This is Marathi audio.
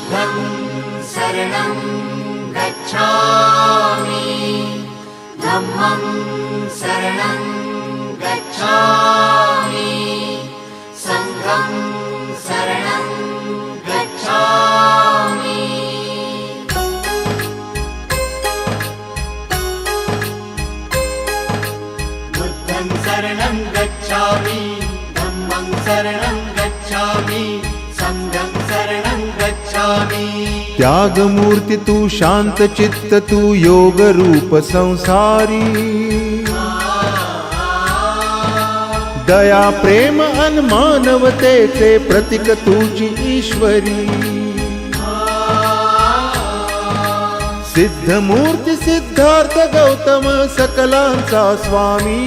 बुद्धं शरणं गच्छामि धम्मं शरणं गच्छामि संघं शरणं गच्छामि बुद्धं शरणं गच्छामि धम्मं शरणं गच्छामि संघं शरणं गच्छामि। त्याग मूर्ति तू शांत चित्त तू योग रूप संसारी दया प्रेम अन मानवतेचे प्रतीक तुझी ईश्वरी सिद्ध मूर्ती सिद्धार्थ गौतम सकलांचा स्वामी